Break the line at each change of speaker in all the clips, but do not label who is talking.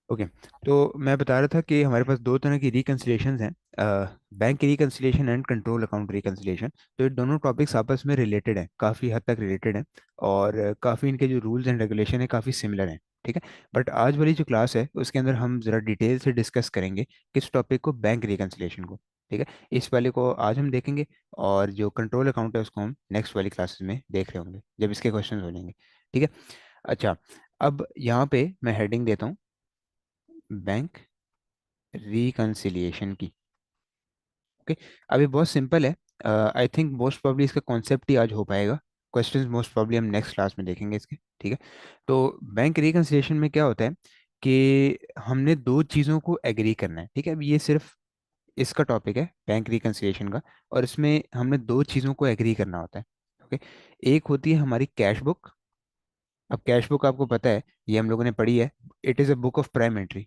Okay. तो मैं बता रहा था कि हमारे पास दो तरह की रिकन्सिलेशन हैं, bank reconciliation and control account reconciliation. तो ये दोनों टॉपिक्स आपस में रिलेटेड हैं, काफ़ी हद तक रिलेटेड हैं, और काफ़ी इनके जो रूल्स एंड रेगुलेशन है काफ़ी सिमिलर हैं। ठीक है। बट आज वाली जो क्लास है उसके अंदर हम ज़रा डिटेल से डिस्कस करेंगे किस टॉपिक को, बैंक रिकन्सिलेशन को। ठीक है। इस वाले को आज हम देखेंगे, और जो कंट्रोल अकाउंट है उसको हम नेक्स्ट वाली क्लासेस में देख रहे होंगे जब इसके क्वेश्चन हो जाएंगे। ठीक है। अच्छा, अब यहाँ पे मैं हेडिंग देता हूँ, बैंक रिकन्सिलिएशन की। ओके। अभी बहुत सिंपल है। आई थिंक मोस्ट प्रॉब्ली इसका कॉन्सेप्ट ही आज हो पाएगा। क्वेश्चंस मोस्ट प्रॉब्ली हम नेक्स्ट क्लास में देखेंगे इसके। ठीक है। तो बैंक रिकन्सिलिएशन में क्या होता है कि हमने दो चीज़ों को एग्री करना है। ठीक है। अब ये सिर्फ इसका टॉपिक है बैंक रिकन्सिलिएशन का, और इसमें हमने दो चीज़ों को एग्री करना होता है। ओके। एक होती है हमारी कैश बुक। अब कैश बुक आपको पता है, ये हम लोगों ने पढ़ी है। It is a book of prime entry,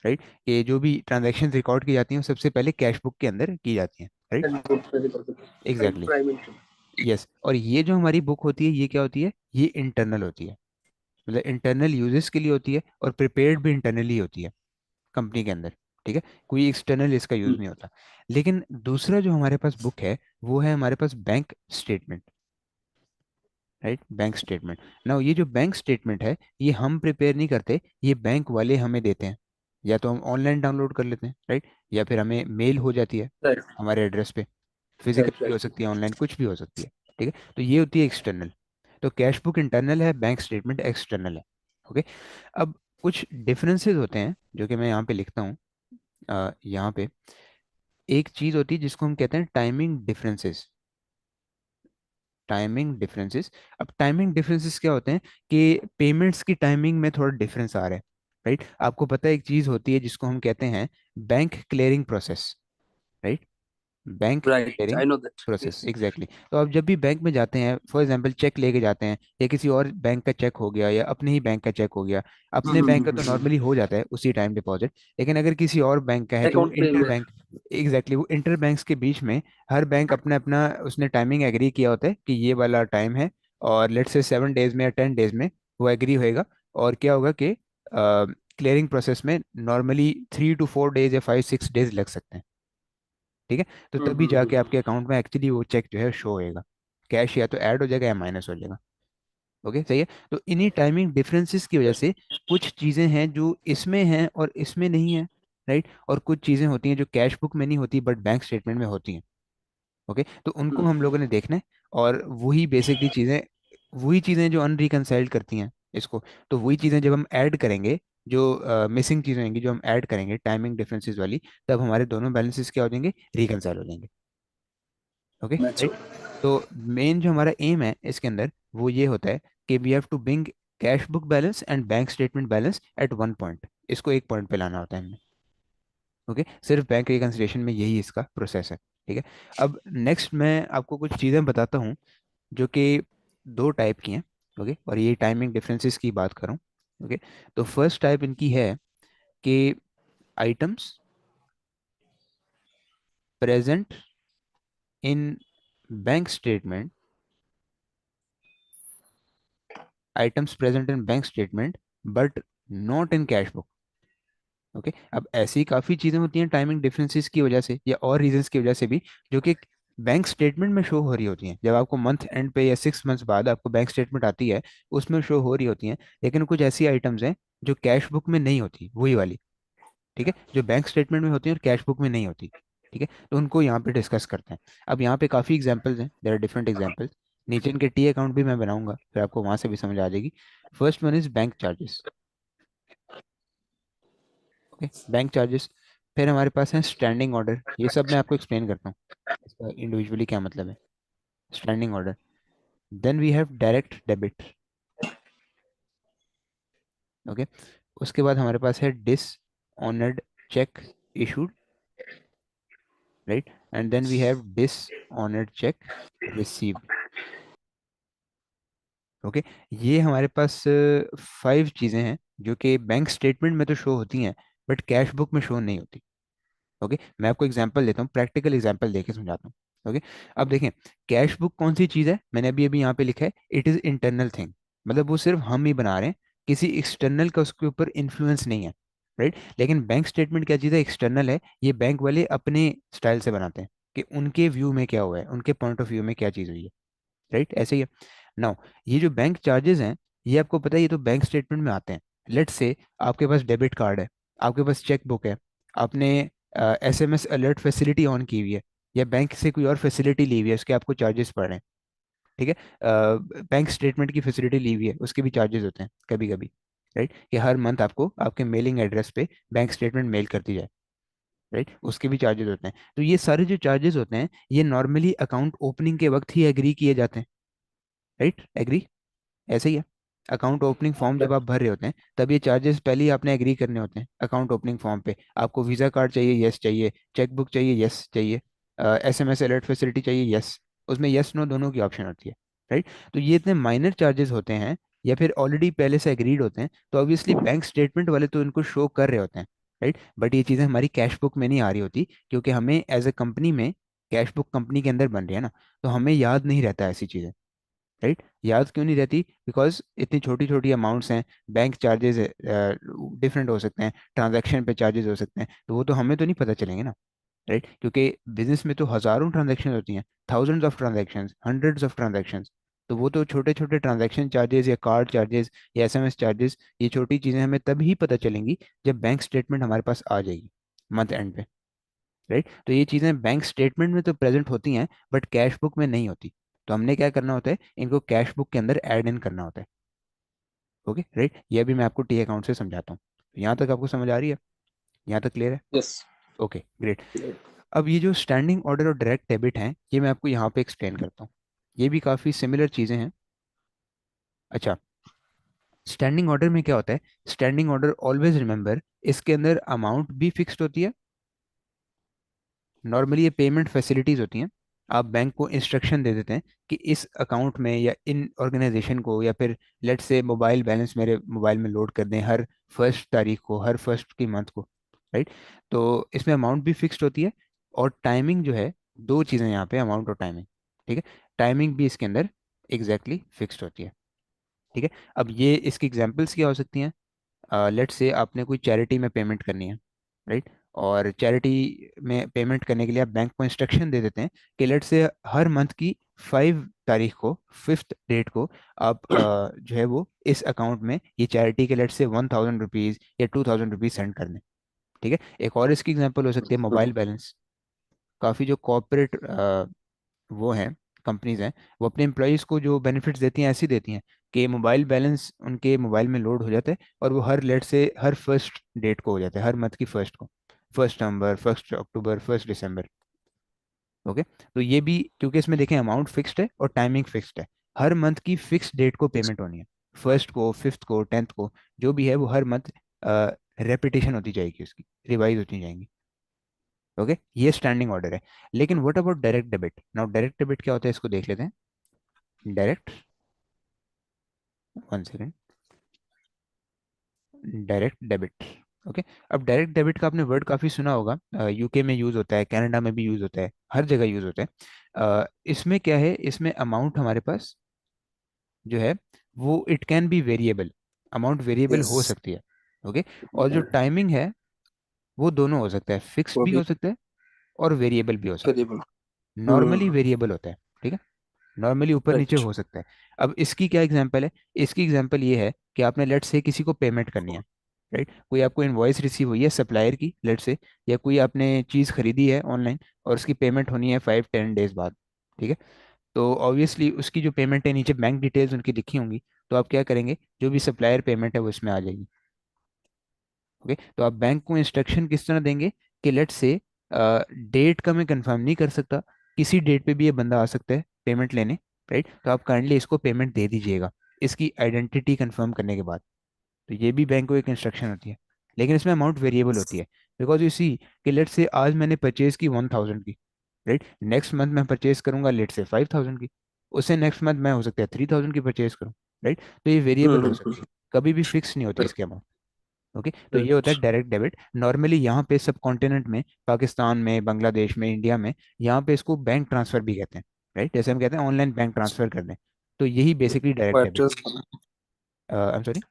right. ये जो भी ट्रांजैक्शन रिकॉर्ड की जाती हैं वो सबसे पहले कैश बुक के अंदर की जाती हैं, right.
And good very perfect. Right,
exactly.
prime minister.
Yes. और ये जो हमारी बुक होती है ये क्या होती है, ये इंटरनल होती है, मतलब इंटरनल यूजेस के लिए होती है, और प्रिपेयर्ड भी इंटरनली होती है कंपनी के अंदर। ठीक है। कोई एक्सटर्नल इसका यूज नहीं होता। लेकिन दूसरा जो हमारे पास बुक है वो है हमारे पास bank statement, right. Bank statement. ना, ये जो बैंक स्टेटमेंट है ये हम प्रिपेयर नहीं करते, ये बैंक वाले हमें देते हैं। या तो हम ऑनलाइन डाउनलोड कर लेते हैं, राइट, या फिर हमें मेल हो जाती है
Right,
हमारे एड्रेस पे। फिजिकल
right,
भी
right.
हो सकती है, ऑनलाइन कुछ भी हो सकती है। ठीक है। तो ये होती है एक्सटर्नल। तो कैश बुक इंटरनल है, बैंक स्टेटमेंट एक्सटर्नल है। ओके। अब कुछ डिफरेंसेस होते हैं जो कि मैं यहाँ पे लिखता हूँ। यहाँ पे एक चीज़ होती है जिसको हम कहते हैं टाइमिंग डिफरेंसेस। Timing differences. अब टाइमिंग डिफरेंसेस क्या होते हैं कि पेमेंट्स की टाइमिंग में थोड़ा डिफरेंस आ रहा है, राइट। आपको पता है एक चीज़ होती है जिसको हम कहते हैं bank clearing process, right. Bank
Right,
clearing
I know that.
Process,
Yes.
Exactly. तो आप जब भी बैंक में जाते हैं, फॉर एग्जांपल चेक लेके जाते हैं, या किसी और बैंक का चेक हो गया या अपने ही बैंक का चेक हो गया। अपने बैंक का तो नॉर्मली हो जाता है उसी टाइम डिपॉजिट, लेकिन अगर किसी और बैंक का है तो वो
Account
inter
payment.
Bank, exactly, वो इंटर बैंक्स के बीच में हर बैंक अपना अपना उसने टाइमिंग एग्री किया होता है कि ये वाला टाइम है, और लेट्स से 7 डेज में या 10 डेज में वो एग्री होएगा। और क्या होगा कि क्लियरिंग प्रोसेस में नॉर्मली 3 to 4 डेज या 5-6 डेज लग सकते हैं। ठीक है। तो तभी जाके आपके अकाउंट में एक्चुअली वो चेक जो है शो होएगा, कैश या तो ऐड हो जाएगा या माइनस हो जाएगा। ओके, सही है। तो इन्हीं टाइमिंग डिफरेंसेस की वजह से कुछ चीज़ें हैं जो इसमें हैं और इसमें नहीं है, राइट। और कुछ चीज़ें होती हैं जो कैश बुक में नहीं होती बट बैंक स्टेटमेंट में होती हैं। ओके। तो उनको हम लोगों ने देखना है, और वही चीज़ें जो अनरिकनसाइल्ड करती हैं इसको। तो वही चीज़ें जब हम ऐड करेंगे, जो मिसिंग चीज़ें होंगी जो हम ऐड करेंगे टाइमिंग डिफरेंसेस वाली, तब हमारे दोनों बैलेंसेस क्या हो जाएंगे, रिकनसाइल हो जाएंगे। Okay,
That's
right.
all.
तो मेन जो हमारा एम है इसके अंदर वो ये होता है कि we have to bring cash book balance and bank statement balance at one point. इसको एक पॉइंट पे लाना होता है हमें। ओके। सिर्फ बैंक रिकन्सिलिएशन में यही इसका प्रोसेस है। ठीक है। अब नेक्स्ट मैं आपको कुछ चीज़ें बताता हूँ जो कि दो टाइप की हैं। ओके। और ये टाइमिंग डिफरेंसेस की बात करूँ। ओके। तो फर्स्ट टाइप इनकी है कि items present in bank statement, items present in bank statement but not in cash book. Okay. अब ऐसी काफ़ी चीज़ें होती हैं टाइमिंग डिफरेंसेस की वजह से या और रीजंस की वजह से भी, जो कि बैंक स्टेटमेंट में शो हो रही होती हैं। जब आपको मंथ एंड पे या 6 मंथ्स बाद आपको बैंक स्टेटमेंट आती है, उसमें शो हो रही होती हैं। लेकिन कुछ ऐसी आइटम्स हैं जो कैश बुक में नहीं होती, वही वाली। ठीक है। जो बैंक स्टेटमेंट में होती है और कैश बुक में नहीं होती। ठीक है। तो उनको यहाँ पे डिस्कस करते हैं। अब यहाँ पे काफ़ी एग्जांपल्स हैं, देयर आर डिफरेंट एग्जांपल्स। नीचे इनके टी अकाउंट भी मैं बनाऊंगा, फिर आपको वहाँ से भी समझ आ जाएगी। First one is bank charges. Okay, bank charges. फिर हमारे पास है स्टैंडिंग ऑर्डर। ये सब मैं आपको एक्सप्लेन करता हूँ इसका इंडिविजुअली क्या मतलब है। Standing order. Then we have direct debit. Okay. उसके बाद हमारे पास है dishonoured cheque issued, right. And then we have dishonoured cheque received. Okay. ये हमारे पास 5 चीज़ें हैं जो कि बैंक स्टेटमेंट में तो शो होती हैं बट कैश बुक में शो नहीं होती। ओके। मैं आपको एग्जांपल देता हूँ, प्रैक्टिकल एग्जांपल देके समझाता हूँ। ओके। अब देखें, कैश बुक कौन सी चीज़ है, मैंने अभी अभी यहाँ पे लिखा है इट इज़ इंटरनल थिंग। मतलब वो सिर्फ हम ही बना रहे हैं, किसी एक्सटर्नल का उसके ऊपर इन्फ्लुएंस नहीं है। राइट। लेकिन बैंक स्टेटमेंट क्या चीज़ है, एक्सटर्नल है, ये बैंक वाले अपने स्टाइल से बनाते हैं कि उनके व्यू में क्या हुआ है, उनके पॉइंट ऑफ व्यू में क्या चीज़ हुई है। राइट, ऐसे ही है। नाउ ये जो बैंक चार्जेस हैं, ये आपको पता है, ये तो बैंक स्टेटमेंट में आते हैं। लेट से आपके पास डेबिट कार्ड है, आपके पास चेक बुक है, आपने एसएमएस अलर्ट फैसिलिटी ऑन की हुई है, या बैंक से कोई और फैसिलिटी ली हुई है, उसके आपको चार्जेस पड़ रहे हैं। ठीक है। बैंक स्टेटमेंट की फैसिलिटी ली हुई है, उसके भी चार्जेस होते हैं कभी कभी। राइट, कि हर मंथ आपको आपके मेलिंग एड्रेस पे बैंक स्टेटमेंट मेल कर दी जाए। राइट, उसके भी चार्जेस होते हैं। तो ये सारे जो चार्जेस होते हैं, ये नॉर्मली अकाउंट ओपनिंग के वक्त ही एग्री किए जाते हैं। राइट, एग्री, ऐसे ही है। अकाउंट ओपनिंग फॉर्म जब आप भर रहे होते हैं, तब ये चार्जेस पहले ही आपने एग्री करने होते हैं अकाउंट ओपनिंग फॉर्म पे। आपको वीज़ा कार्ड चाहिए, यस चाहिए। चेक बुक चाहिए, यस चाहिए। एसएमएस अलर्ट फैसिलिटी चाहिए, यस। उसमें यस नो दोनों की ऑप्शन होती है। राइट। तो ये इतने माइनर चार्जेस होते हैं, या फिर ऑलरेडी पहले से एग्रीड होते हैं, तो ऑब्वियसली बैंक स्टेटमेंट वाले तो इनको शो कर रहे होते हैं। राइट, बट ये चीज़ें हमारी कैश बुक में नहीं आ रही होती, क्योंकि हमें एज ए कंपनी में, कैश बुक कंपनी के अंदर बन रही है ना, तो हमें याद नहीं रहता ऐसी चीज़ें। राइट, याद क्यों नहीं रहती, बिकॉज इतनी छोटी छोटी अमाउंट्स हैं। बैंक चार्जेस डिफरेंट हो सकते हैं, ट्रांजैक्शन पे चार्जेस हो सकते हैं, तो वो तो हमें तो नहीं पता चलेंगे ना। राइट, क्योंकि बिजनेस में तो हजारों ट्रांजैक्शन होती हैं, thousands of transactions, hundreds of transactions. तो वो तो छोटे छोटे ट्रांजैक्शन चार्जेस या कार्ड चार्जेस या एसएमएस चार्जेस, ये छोटी चीज़ें हमें तभी पता चलेंगी जब बैंक स्टेटमेंट हमारे पास आ जाएगी मंथ एंड पे। राइट, तो ये चीज़ें बैंक स्टेटमेंट में तो प्रेजेंट होती हैं, बट कैश बुक में नहीं होती। तो हमने क्या करना होता है, इनको कैश बुक के अंदर ऐड इन करना होता है। ओके, राइट, ये अभी मैं आपको टी अकाउंट से समझाता हूँ। तो यहाँ तक आपको समझ आ रही है, यहाँ तक क्लियर है?
यस।
Okay, great. अब ये जो स्टैंडिंग ऑर्डर और डायरेक्ट डेबिट हैं, ये मैं आपको यहाँ पे एक्सप्लेन करता हूँ। ये भी काफ़ी सिमिलर चीज़ें हैं। अच्छा, स्टैंडिंग ऑर्डर में क्या होता है, स्टैंडिंग ऑर्डर ऑलवेज रिमेंबर, इसके अंदर अमाउंट भी फिक्स्ड होती है। नॉर्मली ये पेमेंट फैसिलिटीज होती हैं। आप बैंक को इंस्ट्रक्शन दे देते हैं कि इस अकाउंट में या इन ऑर्गेनाइजेशन को, या फिर लेट से मोबाइल बैलेंस मेरे मोबाइल में लोड कर दें हर फर्स्ट तारीख को, हर फर्स्ट की मंथ को। राइट, तो इसमें अमाउंट भी फिक्स्ड होती है, और टाइमिंग जो है, दो चीज़ें यहाँ पे, अमाउंट और टाइमिंग। ठीक है, टाइमिंग भी इसके अंदर एग्जैक्टली फिक्स्ड होती है। ठीक है। अब ये इसकी एग्जांपल्स क्या हो सकती हैं, लेट से आपने कोई चैरिटी में पेमेंट करनी है। राइट, और चैरिटी में पेमेंट करने के लिए आप बैंक को इंस्ट्रक्शन दे देते हैं कि लेट से हर मंथ की 5 तारीख को, 5th डेट को, आप जो है वो इस अकाउंट में ये चैरिटी के लेट से 1000 रुपीज़ या 2000 रुपीज़ सेंड कर दें। ठीक है। एक और इसकी एग्जांपल हो सकती है मोबाइल बैलेंस। काफ़ी जो कॉर्पोरेट वो हैं, कंपनीज हैं, वो अपने एम्प्लॉयज़ को जो बेनिफिट्स देती हैं, ऐसी देती हैं कि मोबाइल बैलेंस उनके मोबाइल में लोड हो जाता है, और वो हर लेट से हर 1st डेट को हो जाता है, हर मंथ की फर्स्ट को, 1 नवंबर, 1 अक्टूबर, 1 दिसंबर। ओके, तो ये भी, क्योंकि इसमें देखें अमाउंट फिक्स्ड है और टाइमिंग फिक्स्ड है, हर मंथ की फिक्स डेट को पेमेंट होनी है, फर्स्ट को, 5th को, 10th को, जो भी है वो हर मंथ रेपिटेशन होती जाएगी, उसकी रिवाइज होती जाएंगी। ओके, ये स्टैंडिंग ऑर्डर है। लेकिन what about direct debit? Now direct debit क्या होता है, इसको देख लेते हैं। Direct, 1 second, direct debit. Okay, अब डायरेक्ट डेबिट का आपने वर्ड काफ़ी सुना होगा, यूके में यूज़ होता है, कनाडा में भी यूज़ होता है, हर जगह यूज़ होता है। इसमें क्या है, इसमें अमाउंट हमारे पास जो है वो it can be variable, amount variable
yes.
हो सकती है। ओके, और जो टाइमिंग है वो दोनों हो सकता है, फिक्स
वो
भी
भी
हो सकता है और वेरिएबल भी हो सकता
वेरिएबल।
है। नॉर्मली वेरिएबल होता है। ठीक है, नॉर्मली ऊपर नीचे
राइट।
हो सकता है। अब इसकी क्या एग्जांपल है, इसकी एग्जांपल ये है कि आपने लेट से किसी को पेमेंट करनी है। राइट, कोई आपको इनवॉइस रिसीव हुई है सप्लायर की, लेट से, या कोई आपने चीज़ खरीदी है ऑनलाइन, और उसकी पेमेंट होनी है 5-10 डेज बाद। ठीक है, तो ऑब्वियसली उसकी जो पेमेंट है, नीचे बैंक डिटेल्स उनकी लिखी होंगी, तो आप क्या करेंगे, जो भी सप्लायर पेमेंट है वो इसमें आ जाएगी। ओके, तो आप बैंक को इंस्ट्रक्शन किस तरह देंगे कि लेट से, डेट का मैं कंफर्म नहीं कर सकता, किसी डेट पे भी ये बंदा आ सकता है पेमेंट लेने। राइट, तो आप काइंडली इसको पेमेंट दे दीजिएगा इसकी आइडेंटिटी कंफर्म करने के बाद। तो ये भी बैंक को एक इंस्ट्रक्शन होती है, लेकिन इसमें अमाउंट वेरिएबल होती है। बिकॉज यू सी कि लेट से आज मैंने परचेज की 1000 की। राइट, नेक्स्ट मंथ मैं परचेज करूंगा लेट से 5000 की, उससे नेक्स्ट मंथ मैं हो सकता है 3000 की परचेज करूँ। राइट, तो ये वेरिएबल हो सकती है, कभी भी फिक्स नहीं होती इसकी अमाउंट। ओके, तो ये होता है
राइट।
Direct debit. नॉर्मली यहाँ पे सब कॉन्टिनेंट में, पाकिस्तान में, बांग्लादेश में, इंडिया में, यहाँ पे इसको बैंक ट्रांसफर भी कहते हैं। राइट, जैसे हम कहते हैं ऑनलाइन बैंक ट्रांसफर कर दें, तो यही basically direct debit.
Address
I am sorry.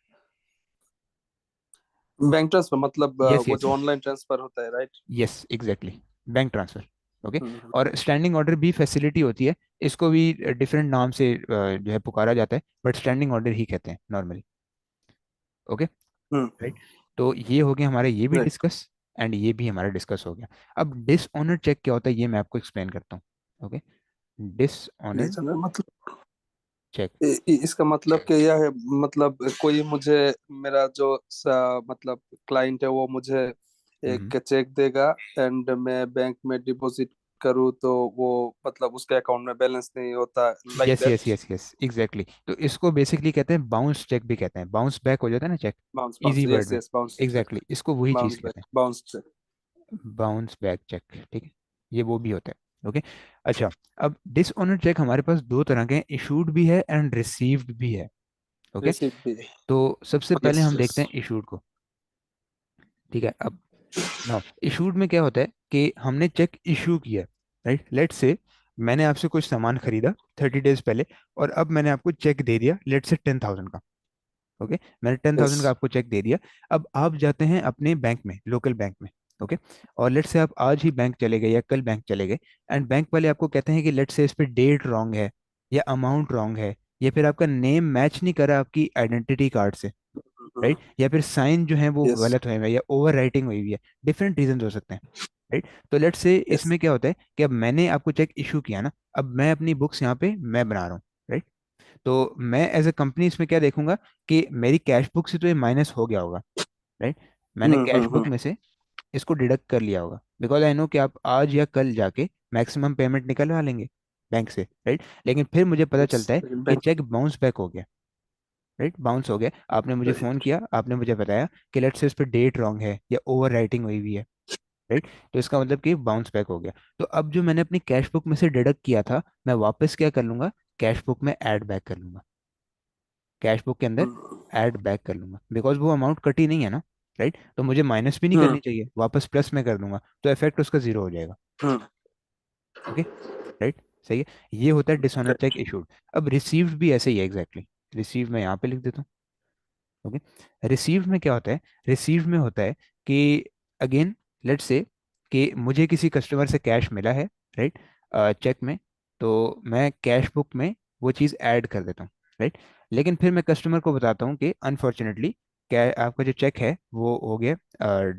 Bank transfer मतलब
यस
वो
यस
जो ऑनलाइन ट्रांसफर होता है, right?
Yes exactly, bank transfer. Okay.
Hmm.
और स्टैंडिंग ऑर्डर भी फैसिलिटी होती है, इसको भी डिफरेंट नाम से जो है पुकारा जाता है, बट स्टैंडिंग ऑर्डर ही कहते हैं नॉर्मली। ओके।
हम्म।
राइट। तो ये हो गया हमारा, ये भी
राइट।
डिस्कस, एंड ये भी हमारा डिस्कस हो गया। अब डिसऑनर चेक क्या होता है ये मैं आपको एक्सप्लेन करता हूँ। ओके। डिसऑनर
डिसीजनर मतलब
चेक।
इसका मतलब कि यह है, मतलब कोई मुझे, मेरा जो मतलब क्लाइंट है वो मुझे
हम्म।
एक चेक देगा, एंड मैं बैंक में डिपॉजिट करूँ तो वो मतलब उसके अकाउंट में बैलेंस नहीं होता, like
yes yes
that.
Yes yes exactly, तो इसको बेसिकली कहते हैं बाउंस चेक भी कहते हैं, बाउंस बैक हो जाता है ना cheque,
bounce
easy
bounce,
word
yes
में।
Yes, bounce cheque.
एग्जैक्टली इसको वही चीज़
बाउंस
कहते
बैक,
हैं,
bounce cheque.
Bounce back cheque. ठीक है, ये वो भी होता है। ओके। अच्छा, अब डिसऑनर चेक हमारे पास दो तरह के हैं, इशूड भी है एंड रिसीव्ड भी है। ओके।
रिसीव भी।
तो सबसे पहले
यस
हम
यस।
देखते हैं इशूड को। ठीक है। अब नाउ इशूड में क्या होता है कि हमने चेक इशू किया, राइट, लेट से मैंने आपसे कुछ सामान खरीदा 30 डेज पहले, और अब मैंने आपको चेक दे दिया लेट से 10,000 का। ओके। मैंने 10,000
यस।
का आपको चेक दे दिया। अब आप जाते हैं अपने बैंक में, लोकल बैंक में। ओके। और लेट से आप आज ही बैंक चले गए या कल बैंक चले गए, एंड बैंक वाले आपको कहते हैं कि लेट से इस पे डेट रॉन्ग है, या अमाउंट रॉन्ग है, या फिर आपका नेम मैच नहीं करा आपकी आइडेंटिटी कार्ड से, राइट, या फिर साइन जो है वो
यस
गलत हुए हैं या ओवर राइटिंग हुई हुई है, डिफरेंट रीजन हो सकते हैं। राइट। तो लेट्स से
यस।
इसमें क्या होता है कि अब मैंने आपको चेक इशू किया ना, अब मैं अपनी बुक्स यहाँ पे मैं बना रहा हूँ, राइट। तो मैं एज अ कंपनी इसमें क्या देखूंगा कि मेरी कैश बुक से तो ये माइनस हो गया होगा, राइट। मैंने कैश बुक
हम्म।
में से इसको डिडक्ट कर लिया होगा, बिकॉज आई नो कि आप आज या कल जाके मैक्सिमम पेमेंट निकलवा लेंगे बैंक से, राइट। लेकिन फिर मुझे पता
यस,
चलता है
लेकिन
कि
बैंक।
चेक बाउंस बैक हो गया, राइट, बाउंस हो गया। आपने मुझे फ़ोन
राइट।
किया, आपने मुझे बताया कि लेट्स से इस पर डेट रॉन्ग है या ओवर राइटिंग हुई हुई है, राइट। तो इसका मतलब कि बाउंस बैक हो गया। तो अब जो मैंने अपनी कैश बुक में से डिडक्ट किया था, मैं वापस क्या कर लूंगा, कैश बुक में ऐड बैक कर लूंगा, कैश बुक के अंदर ऐड बैक कर लूंगा, बिकॉज वो अमाउंट कटी नहीं है ना, राइट। तो मुझे माइनस भी नहीं
हम्म।
करनी चाहिए, वापस प्लस में कर दूंगा, तो इफेक्ट उसका जीरो हो जाएगा।
हम्म।
ओके। राइट। सही है। ये होता है डिसऑनर चेक
राइट।
इशूड। अब रिसीव्ड भी ऐसे ही है एग्जैक्टली, रिसीव मैं यहाँ पे लिख देता हूँ। ओके। रिसीव में क्या होता है, रिसीव में होता है कि अगेन लेट्स से कि मुझे किसी कस्टमर से कैश मिला है, राइट, चेक में, तो मैं कैश बुक में वो चीज़ ऐड कर देता हूँ, राइट। लेकिन फिर मैं कस्टमर को बताता हूँ कि अनफॉर्चुनेटली क्या आपका जो चेक है वो हो गया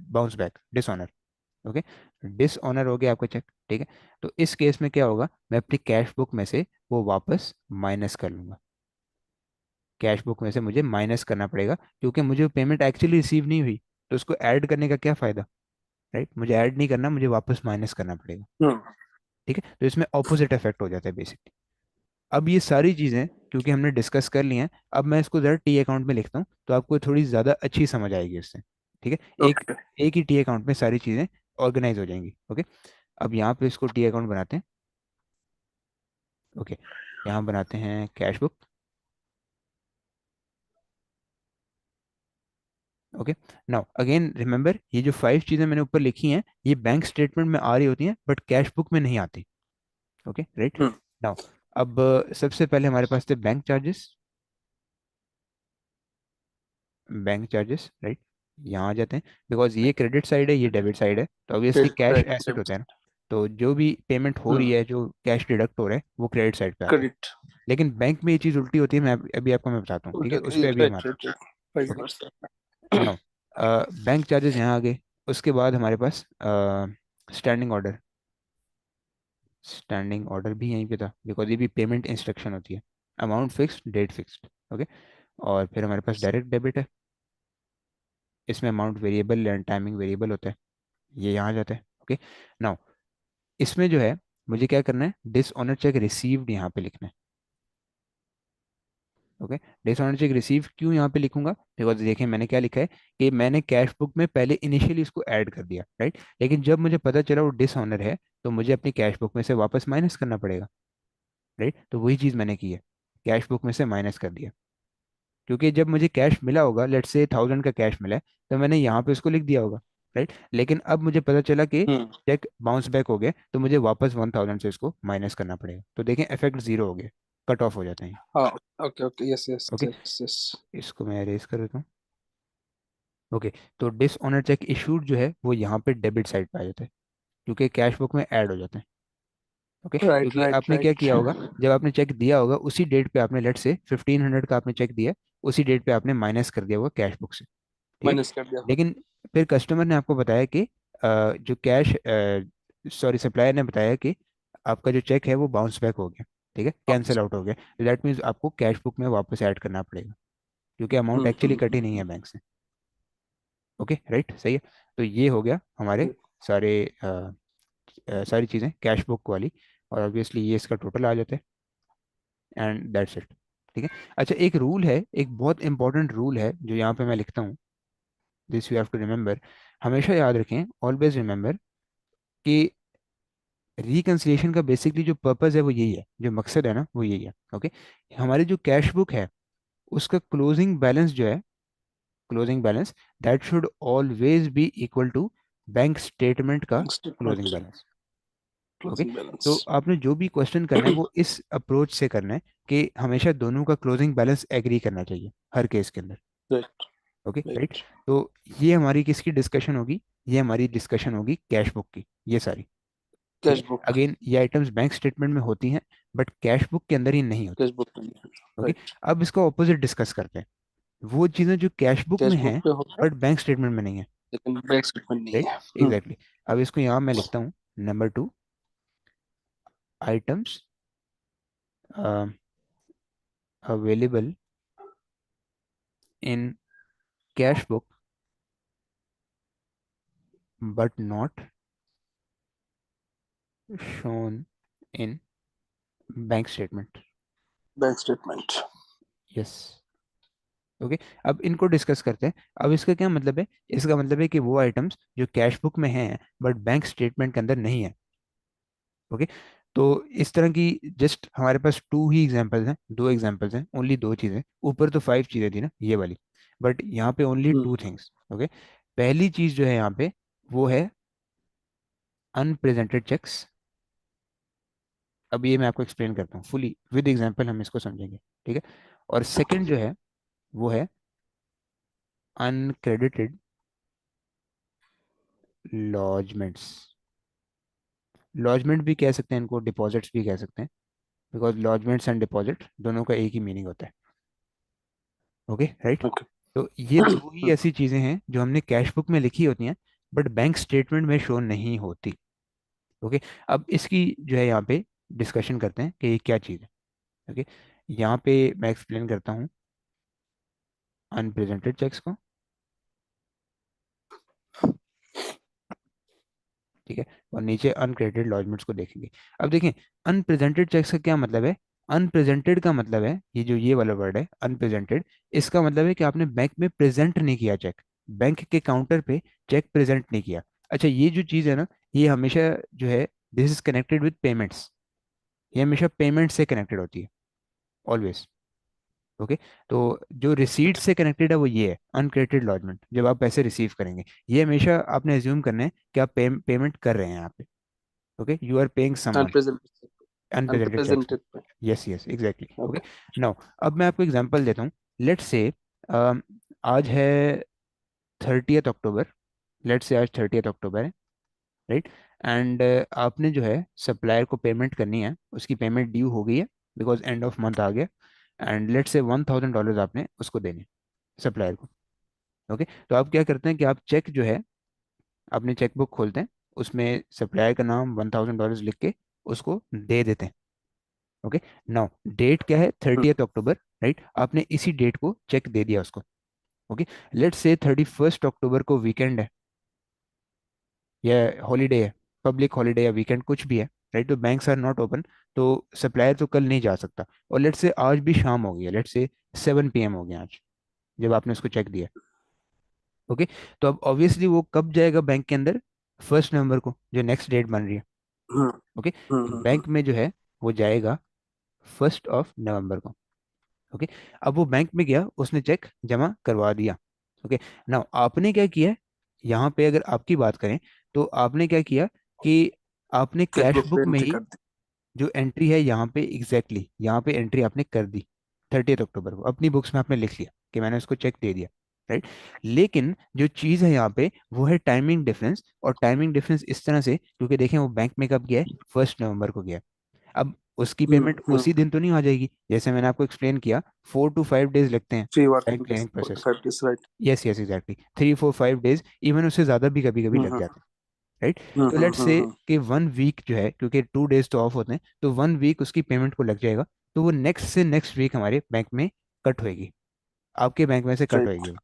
bounce back, dishonour. Okay. Dishonour हो गया आपका चेक, ठीक है। तो इस केस में क्या होगा, मैं अपनी कैश बुक में से वो वापस माइनस कर लूंगा, कैश बुक में से मुझे माइनस करना पड़ेगा, क्योंकि मुझे पेमेंट एक्चुअली रिसीव नहीं हुई, तो उसको ऐड करने का क्या फायदा, राइट। मुझे ऐड नहीं करना, मुझे वापस माइनस करना पड़ेगा।
हम्म।
ठीक है। तो इसमें ऑपोजिट इफेक्ट हो जाता है बेसिकली। अब ये सारी चीज़ें क्योंकि हमने डिस्कस कर ली हैं, अब मैं इसको ज़रा टी अकाउंट में लिखता हूँ, तो आपको थोड़ी ज़्यादा अच्छी समझ आएगी इससे। ठीक है। एक
ओके।
एक ही टी अकाउंट में सारी चीज़ें ऑर्गेनाइज हो जाएंगी। ओके। अब यहाँ पे इसको टी अकाउंट बनाते हैं। ओके। यहाँ बनाते हैं cash book. Okay. Now again remember, ये जो 5 चीज़ें मैंने ऊपर लिखी हैं ये बैंक स्टेटमेंट में आ रही होती हैं बट कैश बुक में नहीं आती। ओके। राइट।
हम्म।
नाउ अब सबसे पहले हमारे पास थे bank charges, bank charges, right. यहाँ आ जाते हैं, बिकॉज ये क्रेडिट साइड है ये डेबिट साइड है, तो ऑब्वियसली कैश
राइट।
एसेट होता है ना, तो जो भी पेमेंट हो रही
हम्म।
है, जो कैश डिडक्ट हो रहा है वो क्रेडिट साइड पे आता है।
क्रेडिट।
लेकिन बैंक में ये चीज़ उल्टी होती है, मैं अभी आपको मैं बताता हूँ, ठीक है, उस पर अभी हम
राइट
आते
राइट राइट।
हैं। ओके। नाउ बैंक चार्जेस यहाँ आ गए। उसके बाद हमारे पास स्टैंडिंग ऑर्डर, स्टैंडिंग ऑर्डर भी यहीं पे था, बिकॉज ये भी पेमेंट इंस्ट्रक्शन होती है, amount fixed date fixed. Okay. और फिर हमारे पास डायरेक्ट डेबिट है, इसमें amount variable and timing variable होता है, ये यहाँ आ जाता है। ओके। नाउ इसमें जो है मुझे क्या करना है, डिसऑनर चेक रिसीव्ड यहाँ पे लिखना है। ओके। डिसऑनर चेक रिसीव क्यों यहाँ पे लिखूंगा, बिकॉज देखिए मैंने क्या लिखा है कि मैंने कैश बुक में पहले इनिशियली इसको ऐड कर दिया, राइट। लेकिन जब मुझे पता चला वो डिसऑनर है, तो मुझे अपनी कैश बुक में से वापस माइनस करना पड़ेगा, राइट। तो वही चीज़ मैंने की है, कैश बुक में से माइनस कर दिया, क्योंकि जब मुझे कैश मिला होगा, लेट्स से 1,000 का कैश मिला है, तो मैंने यहाँ पे उसको लिख दिया होगा, राइट। लेकिन अब मुझे पता चला कि
हम्म।
चेक बाउंस बैक हो गया, तो मुझे वापस 1,000 से इसको माइनस करना पड़ेगा, तो देखें इफेक्ट जीरो हो गया, कट ऑफ हो जाते हैं।
हाँ। Okay okay, yes yes
okay.
Yes yes.
इसको मैं अरेज कर देता हूँ। ओके, तो डिसऑनर चेक इशूड जो है वो यहाँ पे डेबिट साइड पे आ जाता है, क्योंकि कैश बुक में ऐड हो जाते हैं। ओके,
राइट
क्योंकि
राइट
आपने क्या
राइट।
किया होगा, जब आपने चेक दिया होगा उसी डेट पे आपने, लेट से 1500 का आपने चेक दिया, उसी डेट पे आपने माइनस कर दिया होगा कैश बुक से। ठीक है।
माइनस कर दिया।
लेकिन फिर कस्टमर ने आपको बताया कि जो कैश, सॉरी सप्लायर ने बताया कि आपका जो चेक है वो बाउंस बैक हो गया, ठीक है, कैंसिल आउट हो गया। दैट मीन्स आपको कैश बुक में वापस ऐड करना पड़ेगा, क्योंकि अमाउंट एक्चुअली कटी नहीं है
हम्म।
बैंक से। ओके, राइट, सही है। तो ये हो गया हमारे सारे सारी चीज़ें कैश बुक वाली, और ऑब्वियसली ये इसका टोटल आ जाता है, एंड दैट्स इट। ठीक है। अच्छा, एक रूल है, एक बहुत इंपॉर्टेंट रूल है जो यहाँ पे मैं लिखता हूँ, this you have to remember, हमेशा याद रखें, ऑलवेज रिमेंबर, कि रिकन्सिलिएशन का बेसिकली जो पर्पस है वो यही है, जो मकसद है ना वो यही है। ओके, हमारी जो कैश बुक है उसका क्लोजिंग बैलेंस जो है, closing balance, that should always be equal to bank statement का
bank
closing
statement.
Balance. Okay,
closing balance.
तो आपने जो भी क्वेश्चन करना है वो इस अप्रोच से करना है, कि हमेशा दोनों का क्लोजिंग बैलेंस एग्री करना चाहिए हर केस के अंदर।
Right
okay, right.
राइट।
तो ये हमारी किसकी डिस्कशन होगी, ये हमारी डिस्कशन होगी कैश बुक की, ये सारी। ठीक
कैश
है।
बुक।
अगेन ये आइटम्स बैंक स्टेटमेंट में होती हैं, बट कैश बुक के अंदर ही नहीं होती।
कैश बुक नहीं है।
Okay,
right.
अब इसका ऑपोजिट डिस्कस करते हैं, वो चीज़ें जो कैश बुक में
कैश बुक
हैं
पे होगा
बट बैंक स्टेटमेंट में नहीं है।
लेकिन बैंक स्टेटमेंट नहीं
राइट,
है।
एग्जैक्टली। अब इसको यहाँ मैं लिखता हूँ, number 2, items available in cash book but not shown in bank statement.
Bank statement.
Yes. Okay, अब इनको डिस्कस करते हैं। अब इसका क्या मतलब है, इसका मतलब है कि वो आइटम्स जो कैश बुक में हैं बट बैंक स्टेटमेंट के अंदर नहीं है। ओके, तो इस तरह की जस्ट हमारे पास टू ही एग्जांपल्स हैं, दो एग्जांपल्स हैं, ओनली दो चीज़ें। ऊपर तो 5 चीज़ें थी ना ये वाली, बट यहाँ पे ओनली
हम्म।
2 थिंग्स। ओके, पहली चीज़ जो है यहाँ पे वो है अनप्रेजेंटेड चेक्स। अब ये मैं आपको एक्सप्लेन करता हूँ फुली विद एग्जांपल, हम इसको समझेंगे। ठीक है। और सेकंड जो है वो है अनक्रेडिटेड लॉजमेंट्स। लॉजमेंट भी कह सकते हैं इनको, डिपॉजिट्स भी कह सकते हैं, बिकॉज लॉजमेंट्स एंड डिपॉजिट दोनों का एक ही मीनिंग होता है। Okay, right.
ओके।
तो ये दो ही ऐसी चीज़ें हैं जो हमने कैश बुक में लिखी होती हैं बट बैंक स्टेटमेंट में शो नहीं होती। ओके, अब इसकी जो है यहाँ पे डिस्कशन करते हैं कि ये क्या चीज़ है। ओके, यहाँ पे मैं एक्सप्लेन करता हूँ अनप्रेजेंटेड चेक्स को। ठीक है, और नीचे अनक्रेडिटेड लॉजमेंट्स को देखेंगे। अब देखें, अनप्रेजेंटेड चेक्स का क्या मतलब है। अनप्रेजेंटेड का मतलब है, ये जो ये वाला वर्ड है अनप्रेजेंटेड, इसका मतलब है कि आपने बैंक में प्रेजेंट नहीं किया चेक, बैंक के काउंटर पे चेक प्रेजेंट नहीं किया। अच्छा, ये जो चीज़ है ना, ये हमेशा जो है, this is connected with payments, ये हमेशा पेमेंट से कनेक्टेड होती है, ऑलवेज। ओके, तो जो रिसीट से कनेक्टेड है वो ये है अनक्रेडिटेड लॉजमेंट, जब आप पैसे रिसीव करेंगे, ये हमेशा आपने एज्यूम करना है कि आप पेमेंट कर रहे हैं यहाँ पे। Okay, you are paying someone,
unpresented.
Unpresented cheques को।
Unpresented.
Yes yes, exactly. Okay,
okay.
Now अब मैं आपको एग्जांपल देता हूँ। लेट्स से आज है 30 अक्टूबर, लेट्स से आज 30 अक्टूबर है, राइट। एंड आपने जो है सप्लायर को पेमेंट करनी है, उसकी पेमेंट ड्यू हो गई है, बिकॉज एंड ऑफ मंथ आ गया। एंड लेट्स से $1000 आपने उसको देने, सप्लायर को। ओके, तो आप क्या करते हैं कि आप चेक जो है, अपनी चेक बुक खोलते हैं, उसमें सप्लायर का नाम $1000 लिख के उसको दे देते हैं। ओके, नाउ डेट क्या है, 30 अक्टूबर, राइट। आपने इसी डेट को चेक दे दिया उसको। ओके, लेट्स से 31 अक्टूबर को वीकेंड है या हॉलीडे है, पब्लिक हॉलीडे या वीकेंड कुछ भी है, राइट, तो बैंक्स आर नॉट ओपन, तो सप्लायर तो कल नहीं जा सकता। और लेट्स से आज भी शाम हो गई है, लेट्स से 7 PM हो गया आज, जब आपने उसको चेक दिया। ओके, तो अब ऑब्वियसली वो कब जाएगा बैंक के अंदर, 1 नवंबर को, जो नेक्स्ट डेट बन रही है।
हम्म
ओके, तो बैंक में जो है वो जाएगा 1 नवंबर को। ओके, अब वो बैंक में गया, उसने चेक जमा करवा दिया। ओके, नाउ आपने क्या किया, यहाँ पे अगर आपकी बात करें, तो आपने क्या किया कि आपने
कैश
कैश
बुक पे
बुक में
एंट्री
ही
कर दी।
जो एंट्री है यहाँ पे, एग्जैक्टली यहाँ पे एंट्री आपने कर दी। 30 अक्टूबर को अपनी बुक्स में आपने लिख लिया कि मैंने उसको चेक दे दिया। राइट। लेकिन जो चीज़ है यहाँ पे वो है टाइमिंग डिफरेंस, और टाइमिंग डिफरेंस इस तरह से, क्योंकि देखें वो बैंक में कब गया है, 1 नवंबर को गया है। अब उसकी पेमेंट
हम्म।
उसी दिन तो नहीं आ जाएगी, जैसे मैंने आपको एक्सप्लेन किया, 4 to 5 डेज लगते हैं
three
bank
working days,
clearing
four to
process.
Five days, right.
Yes yes exactly, 3 4 5 days, even उससे ज़्यादा भी कभी कभी लग
हम्म
जाते हैं। राइट। तो लेट्स से
हम्म।
कि 1 वीक जो है, क्योंकि 2 डेज तो ऑफ होते हैं, तो 1 वीक उसकी पेमेंट को लग जाएगा। तो वो नेक्स्ट से नेक्स्ट वीक हमारे बैंक में कट होएगी, आपके बैंक में से कट
राइट।
होएगी वो।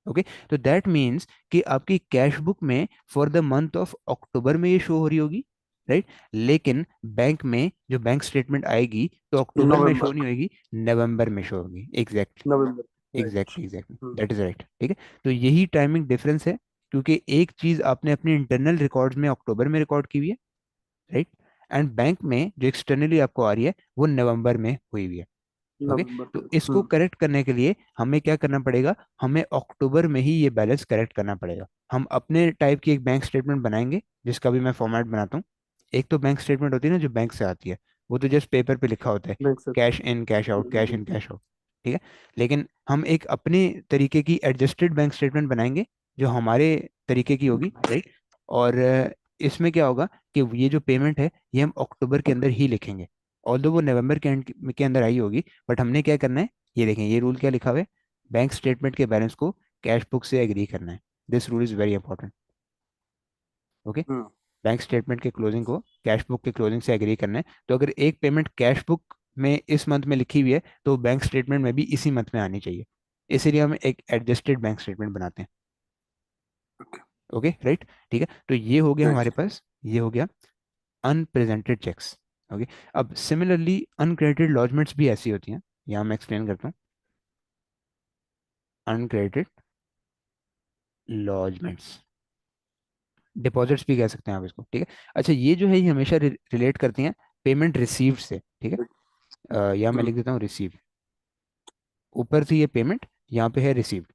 ओके। तो दैट मीन्स कि आपकी कैश बुक में for the month of October में ये शो हो रही होगी, राइट। लेकिन बैंक में जो बैंक स्टेटमेंट आएगी तो अक्टूबर में शो
नवंबर।
नहीं होगी, नवंबर में शो होगी। Exactly
November. Right.
Exactly exactly, that is right, ठीक है। तो यही टाइमिंग डिफरेंस है, क्योंकि एक चीज आपने अपने इंटरनल रिकॉर्ड्स में अक्टूबर में रिकॉर्ड की हुई है, राइट, एंड बैंक में जो एक्सटर्नली आपको आ रही है वो नवंबर में हुई हुई है। ओके।
नवंबर
तो
में।
इसको करेक्ट करने के लिए हमें क्या करना पड़ेगा, हमें अक्टूबर में ही ये बैलेंस करेक्ट करना पड़ेगा। हम अपने टाइप की एक बैंक स्टेटमेंट बनाएंगे, जिसका भी मैं फॉर्मेट बनाता हूँ। एक तो बैंक स्टेटमेंट होती है ना जो बैंक से आती है, वो तो जस्ट पेपर पे लिखा होता है,
बैंक से।
Cash in cash out, cash in cash out, ठीक है। लेकिन हम एक अपने तरीके की एडजस्टेड बैंक स्टेटमेंट बनाएंगे, जो हमारे तरीके की होगी, राइट। और इसमें क्या होगा कि ये जो पेमेंट है ये हम अक्टूबर के अंदर ही लिखेंगे, ऑल्दो वो नवंबर के एंड के अंदर आई होगी। बट हमने क्या करना है, ये देखें ये रूल क्या लिखा हुआ है, बैंक स्टेटमेंट के बैलेंस को कैश बुक से एग्री करना है। This rule is very important. Okay.
Hmm.
Bank statement के क्लोजिंग को कैश बुक के क्लोजिंग से एग्री करना है। तो अगर एक पेमेंट कैश बुक में इस मंथ में लिखी हुई है तो बैंक स्टेटमेंट में भी इसी मंथ में आनी चाहिए। इसीलिए हम एक एडजस्टेड बैंक स्टेटमेंट बनाते हैं। ओके राइट, ठीक है। तो ये हो गया
राइट।
हमारे पास, ये हो गया अनप्रेजेंटेड चेक्स। ओके। अब सिमिलरली अनक्रेडिटेड लॉजमेंट्स भी ऐसी होती हैं, यहाँ मैं एक्सप्लेन करता हूँ। अनक्रेडिटेड लॉजमेंट्स, डिपॉजिट्स भी कह सकते हैं आप इसको, ठीक है। अच्छा ये जो है ये हमेशा रिलेट करती हैं पेमेंट रिसीव्ड से, ठीक है। यहाँ मैं
हम्म।
लिख देता हूँ रिसीव, ऊपर से ये पेमेंट, यहाँ पे है रिसीव्ड।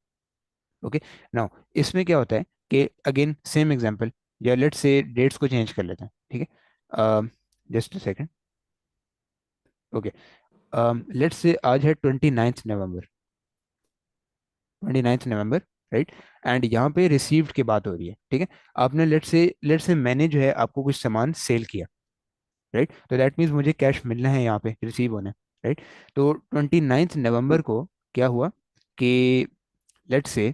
ओके। नाउ इसमें क्या होता है कि अगेन सेम एग्जांपल, या लेट्स से डेट्स को चेंज कर लेते हैं, ठीक है। Just a second. Okay. Let's से आज है 29 नवंबर, 29 नवंबर, राइट। एंड यहाँ पे रिसीव्ड की बात हो रही है, ठीक है। आपने लेट्स से मैंने जो है आपको कुछ सामान सेल किया, राइट। तो दैट मीन्स मुझे कैश मिलना है यहाँ पे, रिसीव होना है, राइट। तो 29 नवंबर को क्या हुआ कि लेट्स से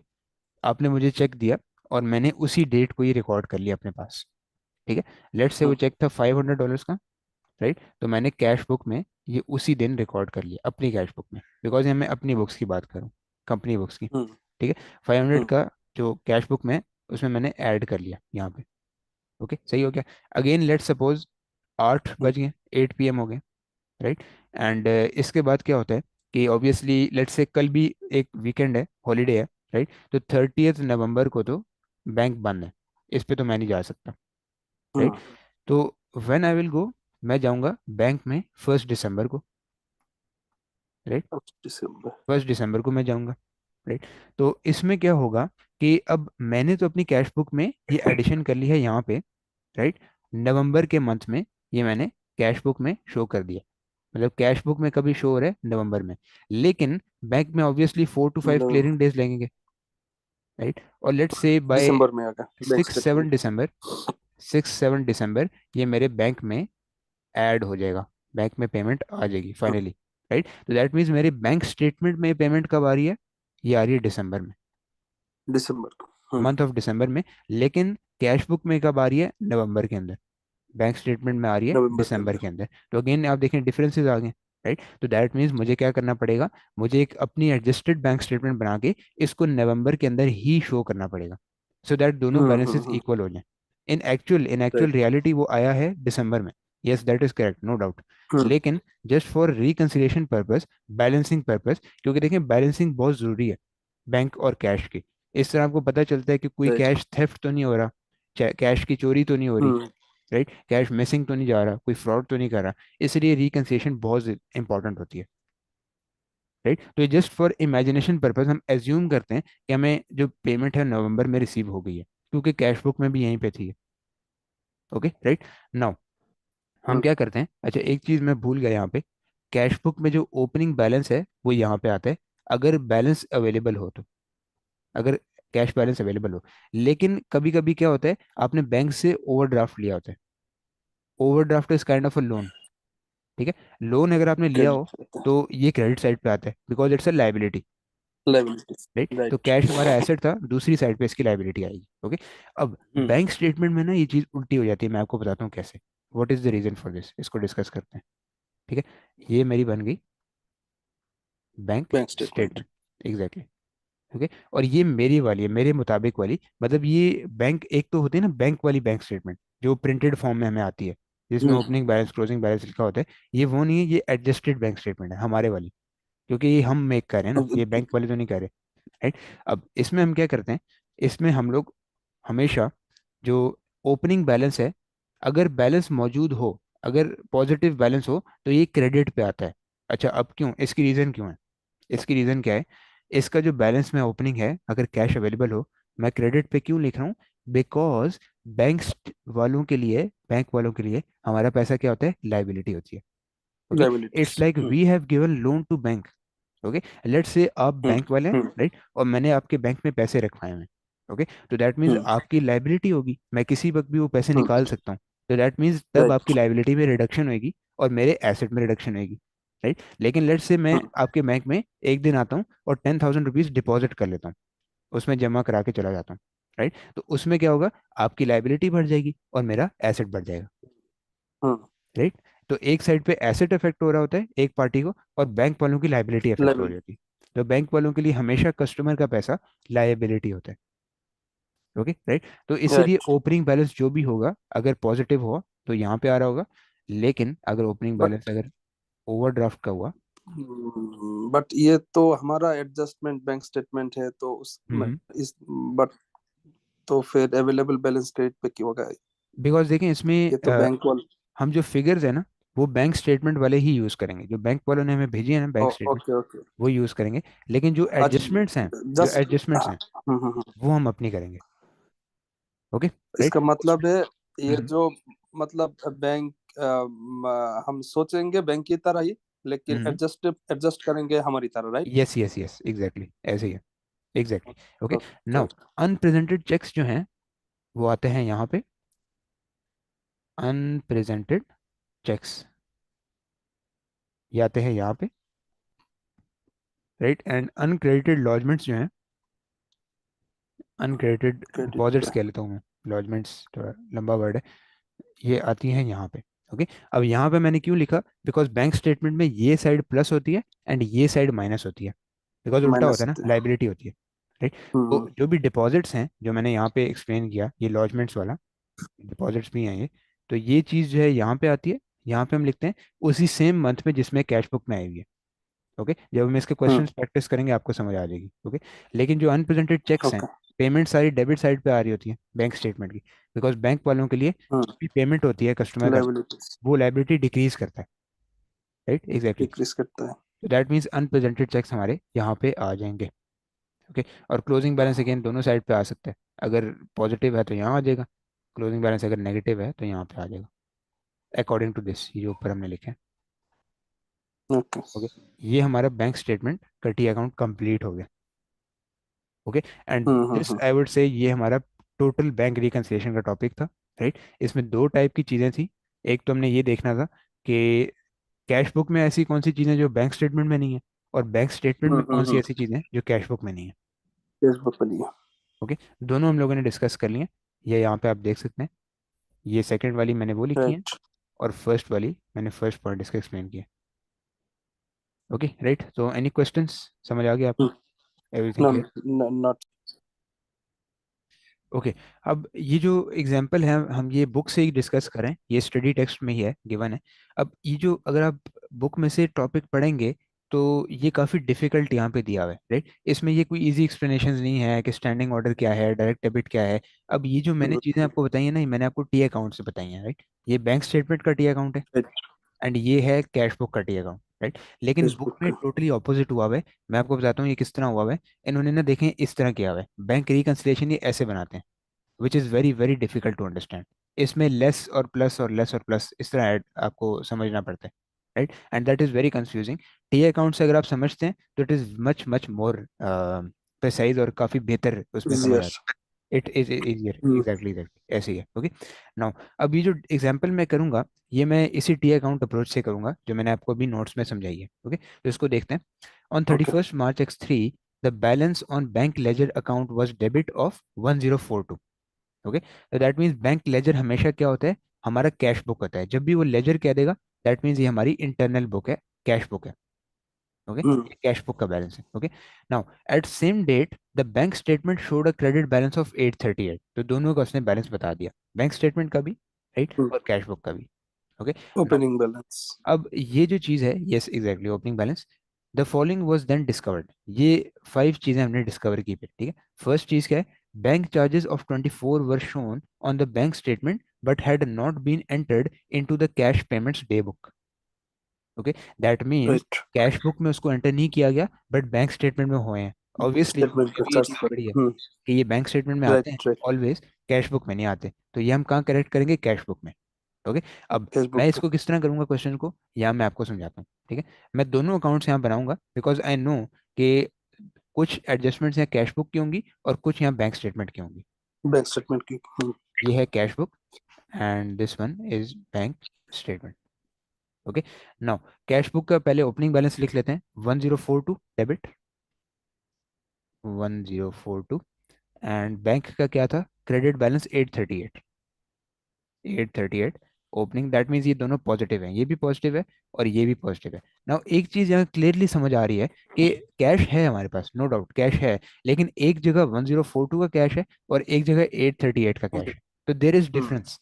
आपने मुझे चेक दिया, और मैंने उसी डेट को ही रिकॉर्ड कर लिया अपने पास, ठीक है। लेट्स से वो
हम्म
चेक था $500 का, राइट। तो मैंने कैश बुक में ये उसी दिन रिकॉर्ड कर लिया अपनी कैश बुक में, बिकॉज ये मैं अपनी बुक्स की बात करूँ, कंपनी बुक्स की,
हम्म
ठीक है। 500
हम्म।
का जो कैश बुक में, उसमें मैंने ऐड कर लिया यहाँ पे। ओके सही हो गया। अगेन लेट्स सपोज 8 बज गए, 8 PM हो गए, राइट। एंड इसके बाद क्या होता है कि ऑब्वियसली लेट्स से कल भी एक वीकेंड है, हॉलीडे है, राइट। तो 30 नवंबर को तो बैंक बंद है, इस पे तो मैं नहीं जा सकता, राइट।
हम्म।
तो व्हेन आई विल गो, मैं जाऊंगा बैंक में 1 दिसंबर को, राइट।
1 दिसंबर।
1 दिसंबर को मैं जाऊंगा, राइट। तो इसमें क्या होगा कि अब मैंने तो अपनी कैश बुक में ये एडिशन कर ली है यहाँ पे, राइट। नवंबर के मंथ में ये मैंने कैश बुक में शो कर दिया, मतलब कैश बुक में कभी शो हो रहा है नवंबर में। लेकिन बैंक में obviously 4 to 5
November.
Clearing days लगेंगे, राइट। और लेट्स से बाय
दिसंबर में आ गया बैंक
सिक्स सेवन
स्टेटमेंट।
दिसंबर 6 7 दिसंबर ये मेरे बैंक में ऐड हो जाएगा, बैंक में पेमेंट आ जाएगी फाइनली, राइट। तो दैट मीन्स मेरे बैंक स्टेटमेंट में पेमेंट कब आ रही है, ये आ रही है दिसंबर में,
दिसंबर को।
मंथ ऑफ दिसंबर में। लेकिन कैश बुक में कब आ रही है, नवंबर के अंदर, बैंक स्टेटमेंट में आ रही है
नवंबर के
दिसंबर
अंदर।
के अंदर। तो अगेन आप देखें डिफरेंसेस आ गए, राइट। तो दैट मीन्स मुझे क्या करना पड़ेगा, मुझे एक अपनी एडजस्टेड बैंक स्टेटमेंट बना के इसको नवंबर के अंदर ही शो करना पड़ेगा, सो दैट दोनों बैलेंसेस
हम्म।
इक्वल हो जाएं। इन एक्चुअल
राइट।
रियलिटी वो आया है दिसंबर में, yes that is correct, no doubt.
Hmm.
लेकिन just for reconciliation purpose, balancing purpose, क्योंकि देखें बैलेंसिंग बहुत जरूरी है बैंक और कैश की। इस तरह आपको पता चलता है कि कोई
राइट।
कैश थेफ्ट तो नहीं हो रहा, कैश की चोरी तो नहीं हो रही,
हम्म।
राइट। कैश मिसिंग तो नहीं जा रहा, कोई फ्रॉड तो नहीं कर रहा। इसलिए रिकंसिलिएशन बहुत इंपॉर्टेंट होती है, राइट। तो जस्ट फॉर इमेजिनेशन पर्पज हम एज्यूम करते हैं कि हमें जो पेमेंट है नवंबर में रिसीव हो गई है, क्योंकि कैश बुक में भी यहीं पे थी। Okay right. नाउ हम
हम्म।
क्या करते हैं, अच्छा एक चीज मैं भूल गया यहाँ पे, कैश बुक में जो ओपनिंग बैलेंस है वो यहाँ पे आता है, अगर बैलेंस अवेलेबल हो तो, अगर कैश बैलेंस अवेलेबल हो। लेकिन कभी कभी क्या होता है, आपने बैंक से ओवरड्राफ्ट लिया होता है। Overdraft is kind of a loan. ठीक है, लोन अगर आपने लिया हो
क्रेडिट रहता
तो ये क्रेडिट साइड पे आता है, बिकॉज इट्स अ लाइबिलिटी।
है, लाइबिलिटीज।
राइट, तो
राइट।
कैश हमारा एसेट था, दूसरी साइड पे इसकी लाइबिलिटी आएगी। ओके। अब
हम्म।
बैंक स्टेटमेंट में ना ये चीज़ उल्टी हो जाती है, मैं आपको बताता हूँ कैसे। What is the reason for this, इसको डिस्कस करते हैं। ठीक है, ये मेरी बन गई bank
bank statement.
Statement. Exactly. Okay, और ये मेरी वाली है, मेरे मुताबिक वाली, मतलब ये बैंक, एक तो होती है ना बैंक वाली बैंक स्टेटमेंट जो प्रिंटेड फॉर्म में हमें आती है, जिसमें
हम्म।
ओपनिंग बैलेंस क्लोजिंग बैलेंस लिखा होता है। ये वो नहीं है, ये एडजस्टेड बैंक स्टेटमेंट है हमारे वाली, क्योंकि ये हम मेक कर रहे हैं ना,
अब
ये बैंक वाले तो नहीं कर रहे। राइट। अब इसमें हम क्या करते हैं, इसमें हम लोग हमेशा जो ओपनिंग बैलेंस है, अगर बैलेंस मौजूद हो, अगर पॉजिटिव बैलेंस हो, तो ये क्रेडिट पे आता है। अच्छा, अब क्यों, इसकी रीज़न क्यों है, इसकी रीज़न क्या है। इसका जो बैलेंस में ओपनिंग है, अगर कैश अवेलेबल हो, मैं क्रेडिट पे क्यों लिख रहा हूँ, बिकॉज वालों के लिए, बैंक वालों के लिए हमारा पैसा क्या होता है, लाइबिलिटी होती है। Okay,
liabilities.
It's like we have given loan to bank. Okay, let's say आप
हम्म।
बैंक वाले हैं,
हम्म।
राइट, और मैंने आपके बैंक में पैसे रखवाए हैं। ओके, तो दैट मीन्स
हम्म।
आपकी लाइबिलिटी होगी, मैं किसी वक्त भी वो पैसे निकाल
हम्म।
सकता हूँ। तो दैट मीन्स तब
राइट।
आपकी लाइबिलिटी में रिडक्शन होगी और मेरे एसेट में रिडक्शन होगी। राइट, लेकिन लेट्स से मैं
हम्म।
आपके बैंक में एक दिन आता हूँ और 10,000 रुपीज डिपॉजिट कर लेता हूँ, उसमें जमा करा के चला जाता हूँ। राइट, तो उसमें क्या होगा, आपकी लाइबिलिटी बढ़ जाएगी और मेरा एसेट बढ़ जाएगा।
हम्म।
राइट, तो एक साइड पे एसेट इफेक्ट हो रहा होता है एक पार्टी को, और बैंक वालों की लाइबिलिटी इफेक्ट हो रही
लाइबिलिटी।
होती है। तो बैंक वालों के लिए हमेशा कस्टमर का पैसा लाइबिलिटी होता है। ओके, राइट, तो इसीलिए
राइट।
ओपनिंग बैलेंस जो भी होगा, अगर पॉजिटिव हो तो यहाँ पे आ रहा होगा, लेकिन अगर ओपनिंग
बट
बैलेंस अगर ओवरड्राफ्ट का हुआ।
बट ये तो हमारा एडजस्टमेंट बैंक स्टेटमेंट है, तो उस
हम्म।
इस बट तो फिर अवेलेबल बैलेंस क्रेडिट पे क्यों होगा?
बिकॉज देखें इसमें
ये तो बैंक वाल।
हम जो फिगर्स है ना, वो बैंक स्टेटमेंट वाले ही यूज़ करेंगे, जो बैंक वालों ने हमें भेजी है ना बैंक स्टेटमेंट,
ओके ओके।
वो यूज़ करेंगे। लेकिन जो
अच्छा।
एडजस्टमेंट्स हैं, जो
जस्ट।
एडजस्टमेंट्स हैं
हम्म।
वो हम अपनी करेंगे। Okay, right.
इसका मतलब है ये
हम्म।
जो मतलब बैंक हम सोचेंगे बैंक की तरह ही, लेकिन
हम्म।
एडजस्ट एडजस्ट करेंगे हमारी तरह, right?
Yes yes yes, exactly ऐसे ही है। Exactly. Okay,
okay.
Now unpresented cheques जो हैं वो आते हैं यहाँ पे, अनप्रेजेंटेड चेक्स ये आते हैं यहाँ पे। राइट, एंड अनक्रेडिटेड लॉजमेंट्स जो हैं, अनक्रेडिटेड
क्रेडिट
डिपॉजिट्स
पे।
कह लेता हूँ मैं, लॉजमेंट्स थोड़ा लंबा वर्ड है, ये आती हैं यहाँ पे। ओके, अब यहाँ पे मैंने क्यों लिखा, बिकॉज बैंक स्टेटमेंट में ये साइड प्लस होती है एंड ये साइड माइनस होती है, बिकॉज उल्टा
माइनस
होता है ना,
होते हैं।
लाइबिलिटी होती है। राइट, तो
हम्म।
जो भी डिपॉजिट्स हैं जो मैंने यहाँ पे एक्सप्लेन किया, ये लॉजमेंट्स वाला डिपॉजिट्स भी हैं ये, तो ये चीज़ जो है यहाँ पे आती है। यहाँ पे हम लिखते हैं उसी सेम मंथ में जिसमें कैश बुक में आई हुई है। ओके, जब हम इसके क्वेश्चन
हम्म।
प्रैक्टिस करेंगे आपको समझ आ जाएगी। ओके, लेकिन जो अनप्रेजेंटेड चेक्स हैं,
ओके।
पेमेंट सारी डेबिट साइड पे आ रही होती है बैंक स्टेटमेंट की, बिकॉज बैंक वालों के लिए
हम्म।
जो भी पेमेंट होती है कस्टमर का,
लाइबिलिटीज
वो लाइबिलिटी डिक्रीज करता है। Right, exactly.
डिक्रीज करता है।
तो दैट मीन्स अनप्रेजेंटेड चेक्स हमारे यहाँ पे आ जाएंगे। ओके, और क्लोजिंग बैलेंस अगेन दोनों साइड पे आ सकता है, अगर पॉजिटिव है तो यहाँ आ जाएगा, क्लोजिंग बैलेंस अगर नेगेटिव है तो यहाँ पे आ जाएगा, अकॉर्डिंग टू दिस, ये जो ऊपर हमने लिखे हैं।
ओके।
ओके, ये हमारा बैंक स्टेटमेंट कटी अकाउंट कंप्लीट हो गया। Okay, and this
hmm.
I would say ये हमारा टोटल बैंक रिकन्सिलिएशन का टॉपिक था। राइट, इसमें दो टाइप की चीज़ें थी। एक तो हमने ये देखना था कि कैश बुक में ऐसी कौन सी चीज़ें जो बैंक स्टेटमेंट में नहीं है, और बैंक स्टेटमेंट में कौन सी
हम्म।
ऐसी चीज़ें जो कैश बुक में नहीं है।
फेसबुक पर दिया।
ओके, दोनों हम लोगों ने डिस्कस कर लिए। ये यहाँ पे आप देख सकते हैं, ये सेकंड वाली मैंने वो लिखी है,
राइट।
और फर्स्ट वाली मैंने फर्स्ट पॉइंट इसका एक्सप्लेन किया। ओके, राइट, तो एनी क्वेश्चंस, समझ आ गया आपको, everything
no,
clear.
Not.
Okay, अब ये जो एग्जाम्पल है हम ये बुक से ही डिस्कस करें, ये स्टडी टेक्स्ट में ही है, गिवन है। अब ये जो अगर आप बुक में से टॉपिक पढ़ेंगे तो ये काफ़ी डिफिकल्ट यहाँ पे दिया हुआ है। राइट, इसमें ये कोई इजी एक्सप्लेनेशन नहीं है कि स्टैंडिंग ऑर्डर क्या है, डायरेक्ट डेबिट क्या है। अब ये जो मैंने चीज़ें आपको बताई है ना, ये मैंने आपको टी अकाउंट से बताई हैं। राइट, ये बैंक स्टेटमेंट का टी अकाउंट है,
राइट।
एंड ये है कैश बुक का टी अकाउंट। राइट, लेकिन बुक
फेसबुक
में
का।
टोटली ऑपोजिट हुआ हुआ है। मैं आपको बताता हूँ ये किस तरह हुआ हुआ है। इन्होंने ना देखें इस तरह किया हुआ है, बैंक रिकन्सिलिएशन ये ऐसे बनाते हैं, which is very very difficult to understand. इसमें लेस और प्लस और लेस और प्लस इस तरह ऐड आपको समझना पड़ता है। Right, and that is very confusing. T account से अगर आप समझते हैं तो it is much much more precise और काफ़ी बेहतर उसमें समझ
इजियर।
आती है। It is easier,
hmm.
Exactly exactly ऐसे ही है। ओके नाउ, अब ये जो एग्जांपल मैं करूंगा, ये मैं इसी टी अकाउंट अप्रोच से करूंगा जो मैंने आपको अभी नोट्स में समझाई है। ओके, तो इसको देखते हैं। On thirty
okay.
First March X3, the balance on bank ledger account was debit of 1042। Okay, तो दैट मीन्स बैंक लेजर हमेशा क्या होता है, हमारा कैश बुक होता है। जब भी वो लेजर कह देगा, दैट मीन्स ये हमारी इंटरनल बुक है, कैश बुक है। Okay,
hmm.
कैश बुक का बैलेंस है। Okay now, at same date the bank statement showed a credit balance of 838। तो दोनों का उसने बैलेंस बता दिया, बैंक स्टेटमेंट का भी, राइट, और कैश बुक का भी। Okay now,
opening balance.
अब ये जो चीज़ है, yes exactly, opening balance. The following was then discovered, ये 5 चीज़ें हमने डिस्कवर की फिर, ठीक है। फर्स्ट चीज़ क्या है, bank charges of 24 were shown on the bank statement but had not been entered into the cash payments day book. Okay, that means
right.
Cash book में उसको एंटर नहीं किया गया, बट बैंक स्टेटमेंट में हुए हैं। ऑब्वियसली
स्टेटमेंट
हमने
का
भी ये
चार्ज।
चीज़ पढ़ी है
हम्म।
कि ये बैंक स्टेटमेंट में आते हैं
right right.
Always, cash book में नहीं आते। तो ये हम कहाँ करेक्ट करेंगे, कैश बुक में। ओके, अब मैं
फेसबुक पे।
इसको किस तरह करूंगा क्वेश्चन को, या मैं आपको समझाता हूँ, ठीक है। मैं दोनों अकाउंट्स यहाँ बनाऊंगा बिकॉज आई नो कि कुछ एडजस्टमेंट्स यहाँ कैश बुक की होंगी और कुछ यहाँ बैंक स्टेटमेंट की होंगी।
बैंक स्टेटमेंट की।
ये है cash book and this one is bank statement. Okay now, cash book का पहले ओपनिंग बैलेंस लिख लेते हैं, 1042 डेबिट, 1042। एंड बैंक का क्या था, credit balance 838, 838 opening. That means ये दोनों पॉजिटिव हैं, ये भी पॉजिटिव है और ये भी पॉजिटिव है। नाउ एक चीज यहाँ क्लियरली समझ आ रही है कि कैश है हमारे पास, नो डाउट कैश है, लेकिन एक जगह 1042 का कैश है और एक जगह 838 का कैश है। तो देर इज डिफरेंस,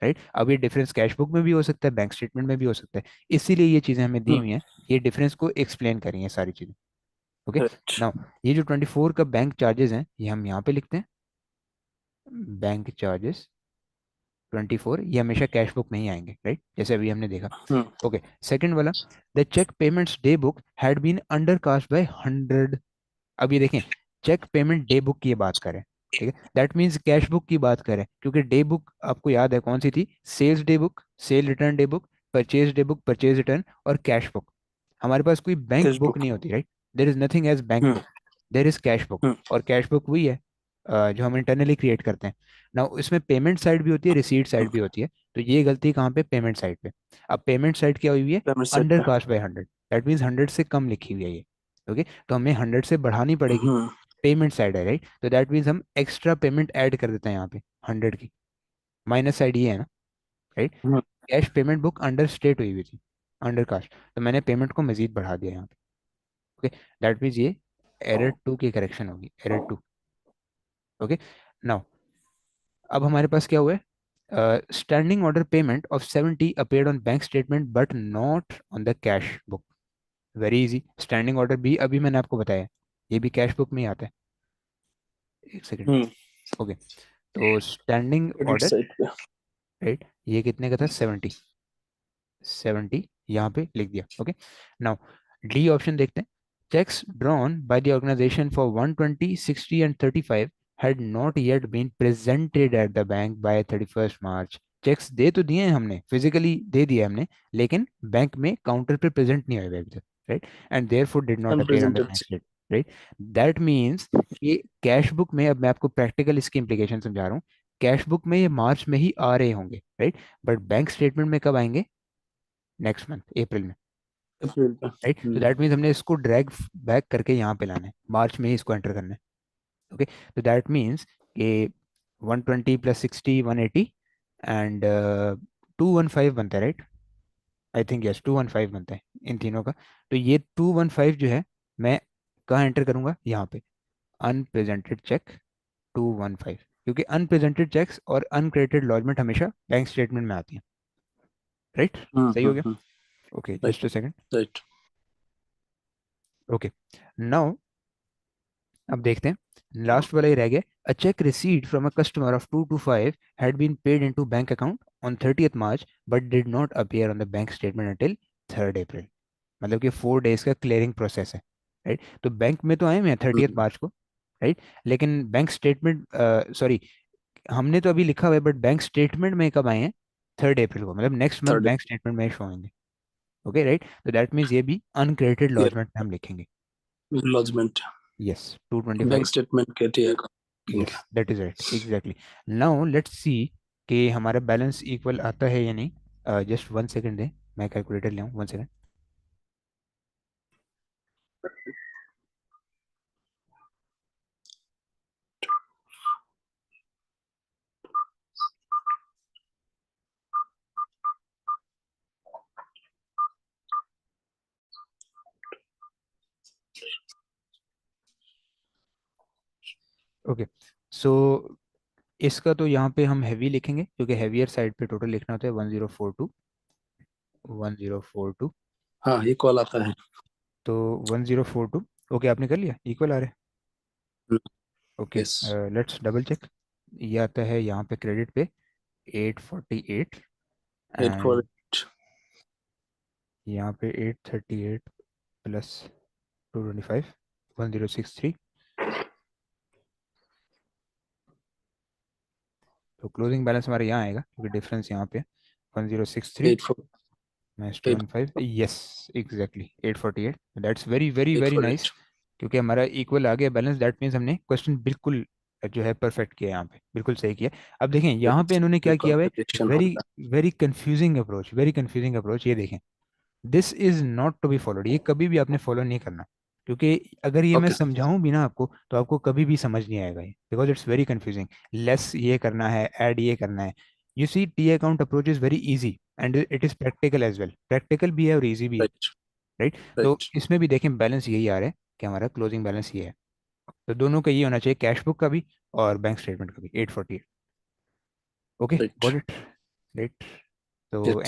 राइट। अब ये डिफरेंस कैश बुक में भी हो सकता है, बैंक स्टेटमेंट में भी हो सकता है, इसीलिए ये चीजें हमें दी हुई हैं, ये डिफरेंस को एक्सप्लेन करी हैं सारी चीजें। Okay
right.
नाउ, ये जो 24 का बैंक चार्जेस हैं ये हम यहाँ पे लिखते हैं, बैंक चार्जेस 24, ये हमेशा कैश बुक में ही आएंगे, राइट, जैसे अभी हमने देखा। ओके, सेकंड वाला, the cheque payments day book had been undercast by 100। अब ये देखें, चेक पेमेंट डे बुक की ये बात करें, ठीक है, दैट मीन्स कैश बुक की बात करें, क्योंकि डे बुक आपको याद है कौन सी थी, sales day book, sale return day book, purchase day book, purchase return, और कैश बुक। हमारे पास कोई बैंक बुक
फेसबुक।
नहीं होती, right, there is nothing as bank book, there is cash book. और कैश बुक वही है जो हम इंटरनली क्रिएट करते हैं ना। इसमें पेमेंट साइड भी होती है, रिसीट साइड भी होती है। तो ये गलती कहाँ पे, पेमेंट साइड पे। अब पेमेंट साइड क्या हुई है,
पेमेंट सेट
अंडर
पे।
कास्ट बाय 100, दैट मीन्स 100 से कम लिखी हुई है ये। ओके, तो हमें 100 से बढ़ानी पड़ेगी,
हम्म।
पेमेंट साइड है, राइट, तो दैट मीन्स हम एक्स्ट्रा पेमेंट ऐड कर देते हैं यहाँ पे 100 की, माइनस साइड ये है ना, right.
Hmm.
Cash payment book under state हुई हुई थी, अंडर कास्ट, तो मैंने पेमेंट को मजीद बढ़ा दिया यहाँ पे। ओके, दैट मीन्स ये एरर 2 की करेक्शन होगी, एरर 2। ओके नाउ, अब हमारे पास क्या हुआ है, standing order payment of 70 appeared on bank statement but not on the cash book. Very easy, standing order भी अभी मैंने आपको बताया, ये भी कैश बुक में ही आता है। एक सेकेंड।
हम्म।
ओके, तो स्टैंडिंग
क्रेडिट
ऑर्डर,
साइड पे।
राइट, ये कितने का था, 70, 70 यहाँ पे लिख दिया। ओके नाउ, डी ऑप्शन देखते हैं। Cheques drawn by the organisation for 120, 60 and 35 had not yet been presented at the bank by 31st March। Cheques दे तो दिए हैं हमने, फिजिकली दे दिए हमने, लेकिन बैंक में काउंटर पे प्रेजेंट नहीं हुए अभी तक, right, and therefore did not appear on the
unrepresented.
Bank state, right. That means कि कैश बुक में, अब मैं आपको प्रैक्टिकल इसकी इंप्लीकेशन समझा रहा हूँ, कैश बुक में ये मार्च में ही आ रहे होंगे, राइट, बट बैंक स्टेटमेंट में कब आएंगे, नेक्स्ट मंथ अप्रैल में,
अप्रैल पे।
राइट। तो दैट मीन्स हमने इसको ड्रैग बैक करके यहाँ पे लाना है, मार्च में ही इसको एंटर करना है। ओके, तो दैट मीन्स कि 120 प्लस 60 180 एंड 215 बनता है, राइट, आई थिंक यस 215 बनता है इन तीनों का। तो ये 215 जो है, मैं कहाँ एंटर करूंगा, यहाँ पे, अनप्रेजेंटेड चेक 215, क्योंकि अनप्रेजेंटेड चेक्स और अनक्रेडिटेड लॉजमेंट हमेशा बैंक स्टेटमेंट में आती हैं, राइट। सही हो गया।
Hmm.
Okay,
right
just a second.
Right.
Okay now, अब देखते हैं, लास्ट वाला ही रह गया। A cheque received from a customer of 225 had been paid into bank account on 30th March but did not appear on the bank statement until 3rd April. मतलब कि 4 days का क्लियरिंग प्रोसेस है, right. तो bank में तो आए हुए हैं 30th
हम्म।
मार्च को, राइट, लेकिन बैंक स्टेटमेंट, सॉरी, हमने तो अभी लिखा हुआ है, बट बैंक स्टेटमेंट में कब आए हैं, 3rd अप्रैल को, मतलब next month
third.
Bank statement में शो होंगे। ओके राइट, तो दैट मीन्स ये भी अनक्रेडिटेड लॉजमेंट में हम लिखेंगे।
लॉजमेंट।
यस, 225।
बैंक स्टेटमेंट के टी अकाउंट
यस,
का।
That is right, exactly. Now let's see कि हमारा बैलेंस इक्वल आता है या नहीं। जस्ट 1 सेकेंड दें, मैं कैलकुलेटर ले आऊँ, 1 सेकेंड। ओके, सो इसका तो यहाँ पे हम हैवी लिखेंगे क्योंकि हैवियर साइड पे टोटल लिखना होता है 1042, 1042।
हाँ, ये कॉल आता है।
तो 1042, ओके आपने कर लिया, इक्वल आ रहा है। Okay,
yes.
Let's double check. ये आता है यहाँ पे क्रेडिट पे 848,
84।
एंड यहाँ पे 838 प्लस 225, 1063। तो क्लोजिंग बैलेंस हमारे यहाँ आएगा क्योंकि डिफरेंस यहाँ पे 1063
84।
Minus two
eight
one five yes, exactly 848। That's very very
eight
very
four
nice.
Eight
क्योंकि हमारा इक्वल आ गया बैलेंस, दैट मीन्स हमने क्वेश्चन बिल्कुल जो है परफेक्ट किया, यहाँ पे बिल्कुल सही किया। अब देखें यहाँ पे इन्होंने क्या किया हुआ है,
कॉन्फ़िगरेशन
वेरी
होगा।
Very confusing approach, very confusing approach. ये देखें, this is not to be followed, ये कभी भी आपने फॉलो नहीं करना। क्योंकि अगर ये मैं
ओके।
समझाऊं भी ना आपको तो आपको कभी भी समझ नहीं आएगा ये, because it's very confusing. Less ये करना है, ऐड ये करना है। You see, T account approach is very easy and it is practical as well, practical भी है और इजी भी है।
राइट।
राइट। तो
राइट।
इसमें भी देखें बैलेंस यही आ रहा है कि हमारा क्लोजिंग बैलेंस ये है। तो दोनों का ये होना चाहिए, कैश बुक का भी और बैंक स्टेटमेंट का भी, 848। Okay,
right.
Got it. Right. तो